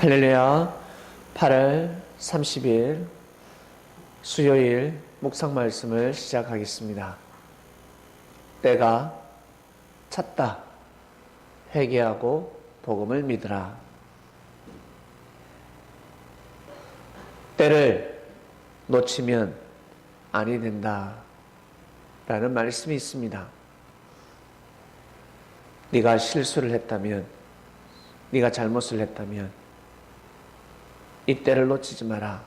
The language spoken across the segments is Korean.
할렐루야. 8월 30일 수요일 묵상 말씀을 시작하겠습니다. 때가 찼다. 회개하고 복음을 믿으라. 때를 놓치면 아니 된다 라는 말씀이 있습니다. 네가 실수를 했다면, 네가 잘못을 했다면 이 때를 놓치지 마라.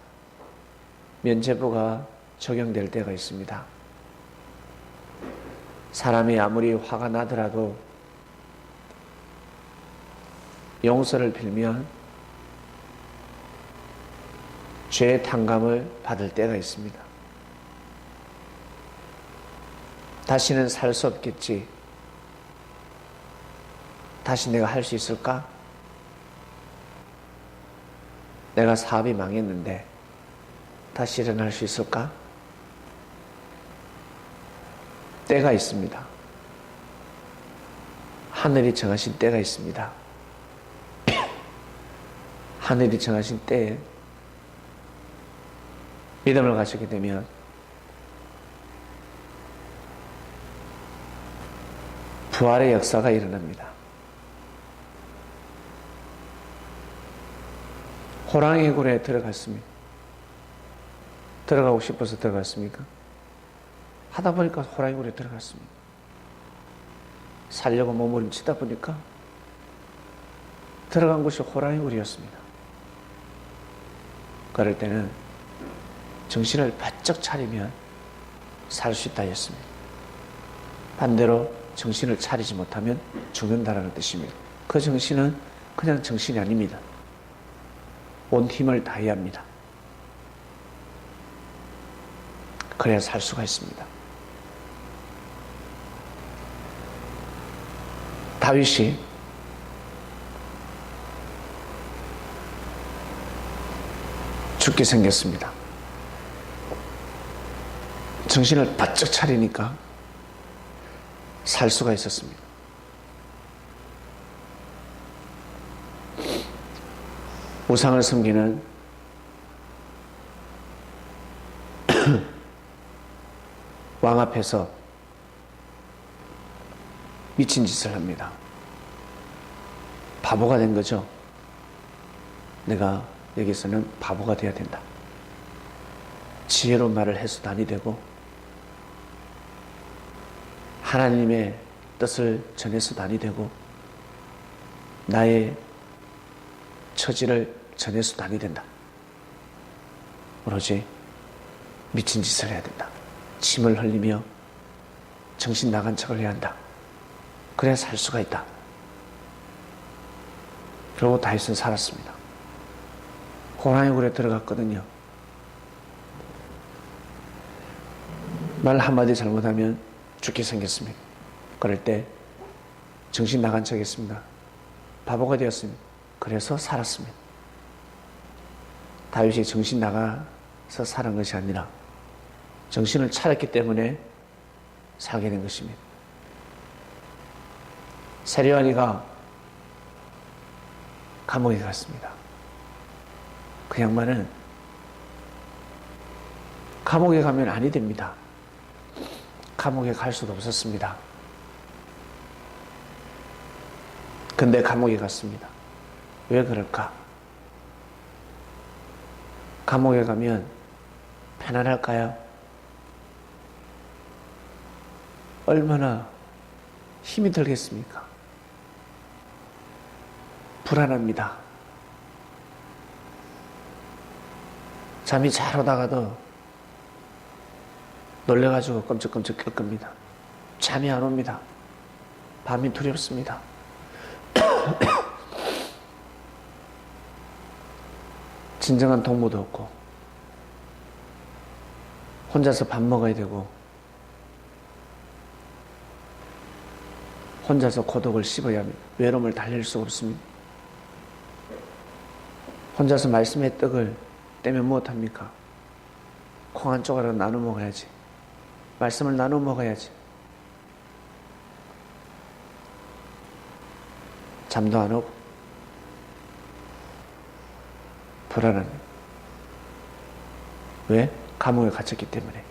면죄부가 적용될 때가 있습니다. 사람이 아무리 화가 나더라도 용서를 빌면 죄의 탕감을 받을 때가 있습니다. 다시는 살 수 없겠지. 다시 내가 할 수 있을까? 내가 사업이 망했는데 다시 일어날 수 있을까? 때가 있습니다. 하늘이 정하신 때가 있습니다. 하늘이 정하신 때에 믿음을 가지게 되면 부활의 역사가 일어납니다. 호랑이 굴에 들어갔습니다. 들어가고 싶어서 들어갔습니까? 하다 보니까 호랑이 굴에 들어갔습니다. 살려고 몸부림치다 보니까 들어간 곳이 호랑이 굴이었습니다. 그럴 때는 정신을 바짝 차리면 살 수 있다 했습니다. 반대로 정신을 차리지 못하면 죽는다라는 뜻입니다. 그 정신은 그냥 정신이 아닙니다. 온 힘을 다해야 합니다. 그래야 살 수가 있습니다. 다윗이 죽게 생겼습니다. 정신을 바짝 차리니까 살 수가 있었습니다. 우상을 섬기는 왕 앞에서 미친 짓을 합니다. 바보가 된 거죠. 내가 여기서는 바보가 되어야 된다. 지혜로운 말을 해서도 아니 되고 하나님의 뜻을 전해서도 아니 되고 나의 처지를 전해서도 아니 된다. 오로지 미친 짓을 해야 된다. 침을 흘리며 정신 나간 척을 해야 한다. 그래야 살 수가 있다. 그러고 다윗은 살았습니다. 호랑이 굴에 들어갔거든요. 말 한마디 잘못하면 죽게 생겼습니다. 그럴 때 정신 나간 척 했습니다. 바보가 되었습니다. 그래서 살았습니다. 다윗이 정신 나가서 살은 것이 아니라 정신을 차렸기 때문에 살게 된 것입니다. 세리와니가 감옥에 갔습니다. 그 양반은 감옥에 가면 아니 됩니다. 감옥에 갈 수도 없었습니다. 근데 감옥에 갔습니다. 왜 그럴까? 감옥에 가면 편안할까요? 얼마나 힘이 들겠습니까? 불안합니다. 잠이 잘 오다가도 놀래가지고 끔찍끔찍 깰 겁니다. 잠이 안 옵니다. 밤이 두렵습니다. 진정한 동무도 없고 혼자서 밥 먹어야 되고 혼자서 고독을 씹어야 합니다. 외로움을 달랠 수가 없습니다. 혼자서 말씀의 떡을 떼면 무엇합니까? 콩 한 조각을 나눠 먹어야지. 말씀을 나눠 먹어야지. 잠도 안 오고 불안합니다. 왜? 감옥에 갇혔기 때문에.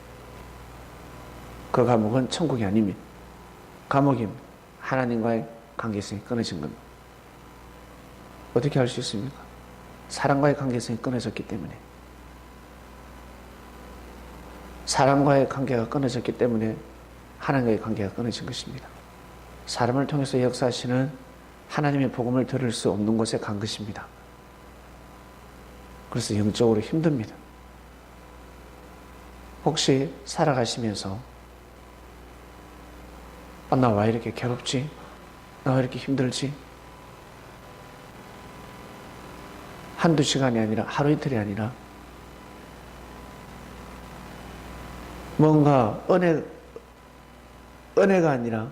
그 감옥은 천국이 아닙니다. 감옥입니다. 하나님과의 관계성이 끊어진 겁니다. 어떻게 할 수 있습니까? 사람과의 관계성이 끊어졌기 때문에. 사람과의 관계가 끊어졌기 때문에 하나님과의 관계가 끊어진 것입니다. 사람을 통해서 역사하시는 하나님의 복음을 들을 수 없는 곳에 간 것입니다. 그래서 영적으로 힘듭니다. 혹시 살아가시면서 나 왜 이렇게 괴롭지? 나 왜 이렇게 힘들지? 한두 시간이 아니라 하루 이틀이 아니라 뭔가 은혜가 아니라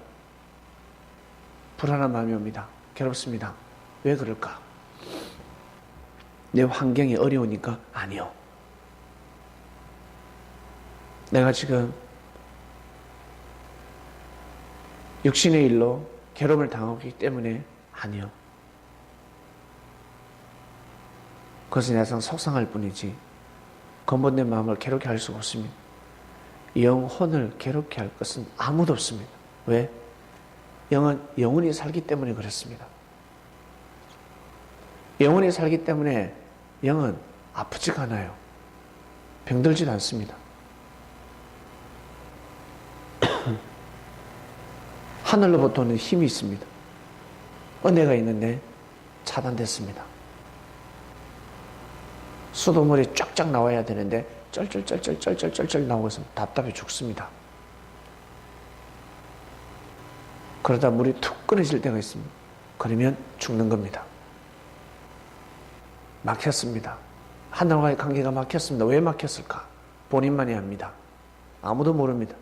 불안한 마음이 옵니다. 괴롭습니다. 왜 그럴까? 내 환경이 어려우니까? 아니요. 내가 지금 육신의 일로 괴로움을 당하고 있기 때문에? 아니요. 그것은 내가 속상할 뿐이지 근본된 마음을 괴롭게 할 수가 없습니다. 영혼을 괴롭게 할 것은 아무도 없습니다. 왜? 영은 영원히 살기 때문에 그렇습니다. 영원히 살기 때문에 영은 아프지가 않아요. 병들지도 않습니다. 하늘로부터 오는 힘이 있습니다. 은혜가 있는데 차단됐습니다. 수돗물이 쫙쫙 나와야 되는데 쩔쩔쩔쩔쩔쩔쩔 나오고 있으면 답답해 죽습니다. 그러다 물이 툭 끊어질 때가 있습니다. 그러면 죽는 겁니다. 막혔습니다. 하늘과의 관계가 막혔습니다. 왜 막혔을까? 본인만이 압니다. 아무도 모릅니다.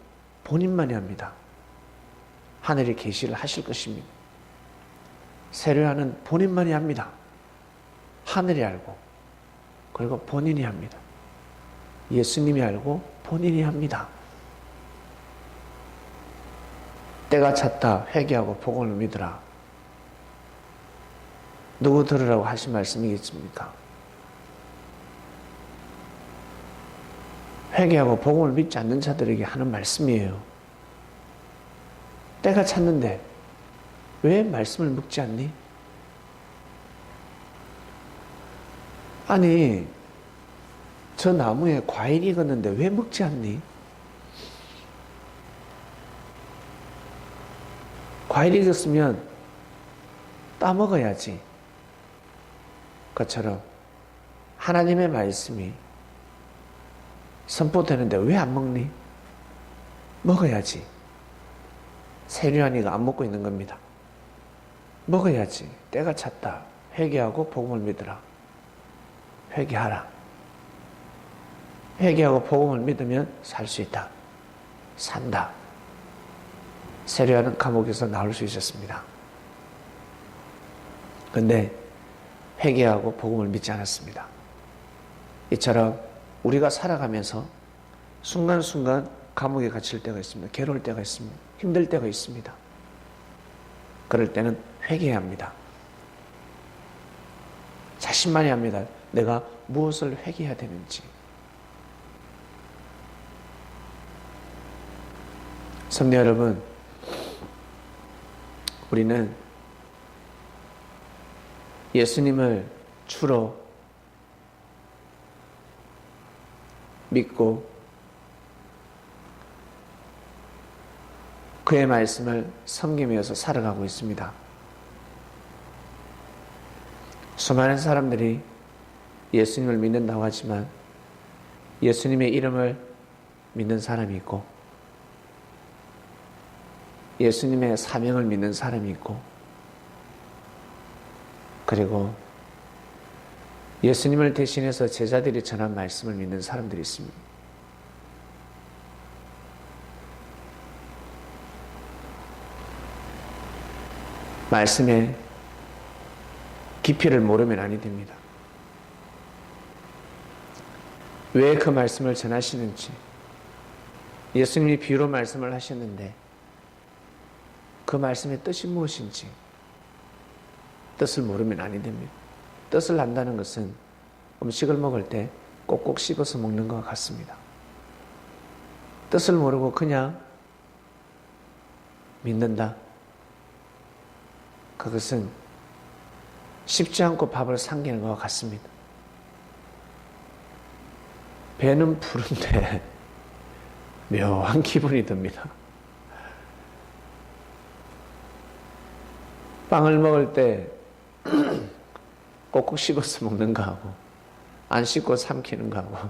본인만이 압니다. 하늘이 계시를 하실 것입니다. 세례하는 본인만이 압니다. 하늘이 알고 그리고 본인이 합니다. 예수님이 알고 본인이 합니다. 때가 찼다 회개하고 복음을 믿으라. 누구 들으라고 하신 말씀이겠습니까? 회개하고 복음을 믿지 않는 자들에게 하는 말씀이에요. 때가 찼는데 왜 말씀을 묵지 않니? 아니, 저 나무에 과일이 익었는데 왜 먹지 않니? 과일이 익었으면 따먹어야지. 그처럼 하나님의 말씀이 선포되는데 왜 안 먹니? 먹어야지. 세류한이가 안 먹고 있는 겁니다. 먹어야지. 때가 찼다. 회개하고 복음을 믿으라. 회개하라. 회개하고 복음을 믿으면 살 수 있다. 산다. 세례하는 감옥에서 나올 수 있었습니다. 그런데 회개하고 복음을 믿지 않았습니다. 이처럼 우리가 살아가면서 순간순간 감옥에 갇힐 때가 있습니다. 괴로울 때가 있습니다. 힘들 때가 있습니다. 그럴 때는 회개해야 합니다. 자신만이 합니다. 내가 무엇을 회개해야 되는지. 성도 여러분, 우리는 예수님을 주로 믿고 그의 말씀을 섬기면서 살아가고 있습니다. 수많은 사람들이 예수님을 믿는다고 하지만 예수님의 이름을 믿는 사람이 있고 예수님의 사명을 믿는 사람이 있고 그리고 예수님을 대신해서 제자들이 전한 말씀을 믿는 사람들이 있습니다. 말씀의 깊이를 모르면 아니 됩니다. 왜 그 말씀을 전하시는지, 예수님이 비유로 말씀을 하셨는데 그 말씀의 뜻이 무엇인지 뜻을 모르면 아니 됩니다. 뜻을 안다는 것은 음식을 먹을 때 꼭꼭 씹어서 먹는 것 같습니다. 뜻을 모르고 그냥 믿는다. 그것은 쉽지 않고 밥을 삼키는 것 같습니다. 배는 부른데 묘한 기분이 듭니다. 빵을 먹을 때 꼭꼭 씹어서 먹는 거하고 안 씹고 삼키는 거하고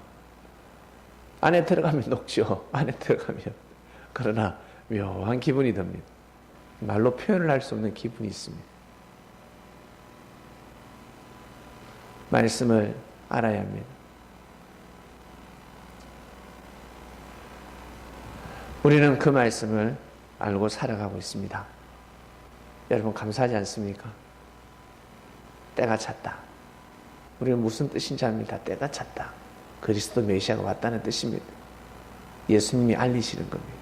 안에 들어가면 녹죠. 안에 들어가면. 그러나 묘한 기분이 듭니다. 말로 표현을 할 수 없는 기분이 있습니다. 말씀을 알아야 합니다. 우리는 그 말씀을 알고 살아가고 있습니다. 여러분 감사하지 않습니까? 때가 찼다. 우리는 무슨 뜻인지 압니다. 때가 찼다. 그리스도 메시아가 왔다는 뜻입니다. 예수님이 알리시는 겁니다.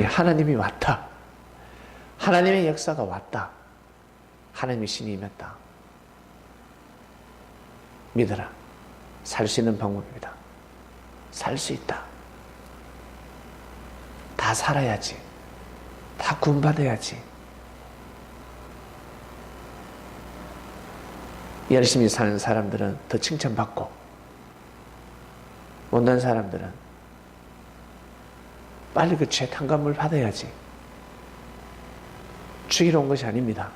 하나님이 왔다. 하나님의 역사가 왔다. 하나님의 신이 임했다. 믿어라. 살 수 있는 방법입니다. 살 수 있다. 다 살아야지. 다 구원받아야지. 열심히 사는 사람들은 더 칭찬받고, 못난 사람들은 빨리 그 죄 탕감을 받아야지. 죽이러 온 것이 아닙니다.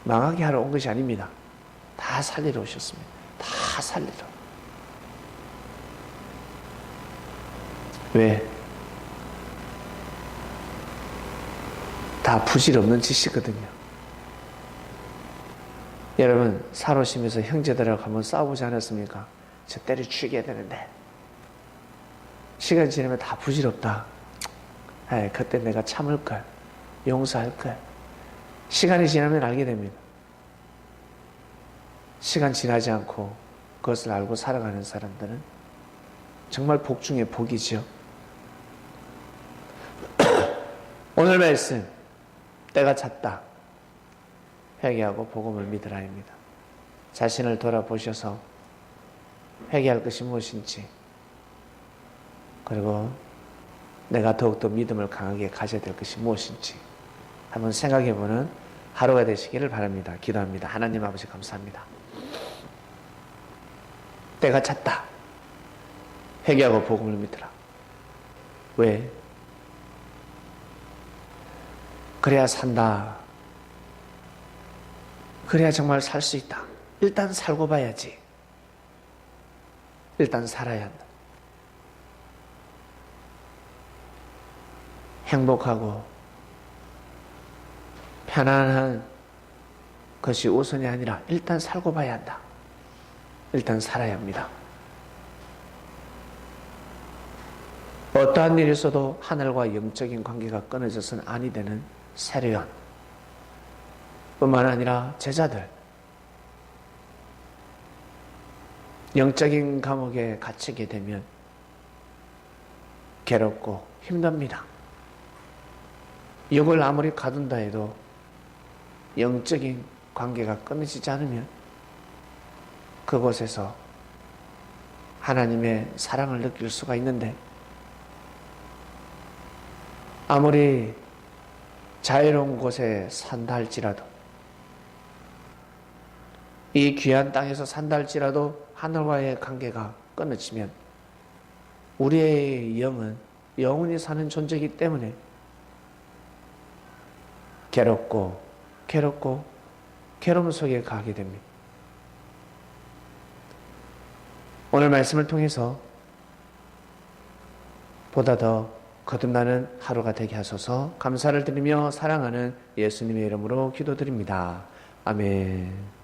망하게 하러 온 것이 아닙니다. 다 살리러 오셨습니다. 다 살리러. 왜? 다 부질없는 짓이거든요. 여러분 살오시면서 형제들하고 한번 싸우지 않았습니까? 저 때려 죽여야 되는데 시간 지나면 다 부질없다. 에이, 그때 내가 참을걸, 용서할걸. 시간이 지나면 알게 됩니다. 시간 지나지 않고 그것을 알고 살아가는 사람들은 정말 복 중에 복이죠. 오늘 말씀, 때가 찼다. 회개하고 복음을 믿으라입니다. 자신을 돌아보셔서 회개할 것이 무엇인지, 그리고 내가 더욱더 믿음을 강하게 가져야 될 것이 무엇인지 한번 생각해보는 하루가 되시기를 바랍니다. 기도합니다. 하나님 아버지 감사합니다. 때가 찼다. 회개하고 복음을 믿으라. 왜? 그래야 산다. 그래야 정말 살 수 있다. 일단 살고 봐야지. 일단 살아야 한다. 행복하고 편안한 것이 우선이 아니라 일단 살고 봐야 한다. 일단 살아야 합니다. 어떠한 일이 있어도 하늘과 영적인 관계가 끊어져서는 아니 되는 세례요한 뿐만 아니라 제자들, 영적인 감옥에 갇히게 되면 괴롭고 힘듭니다. 욕을 아무리 가둔다 해도 영적인 관계가 끊어지지 않으면 그곳에서 하나님의 사랑을 느낄 수가 있는데, 아무리 자유로운 곳에 산다 할지라도, 이 귀한 땅에서 산다 할지라도 하늘과의 관계가 끊어지면 우리의 영은 영원히 사는 존재이기 때문에 괴로움 속에 가게 됩니다. 오늘 말씀을 통해서 보다 더 거듭나는 하루가 되게 하소서. 감사를 드리며 사랑하는 예수님의 이름으로 기도드립니다. 아멘.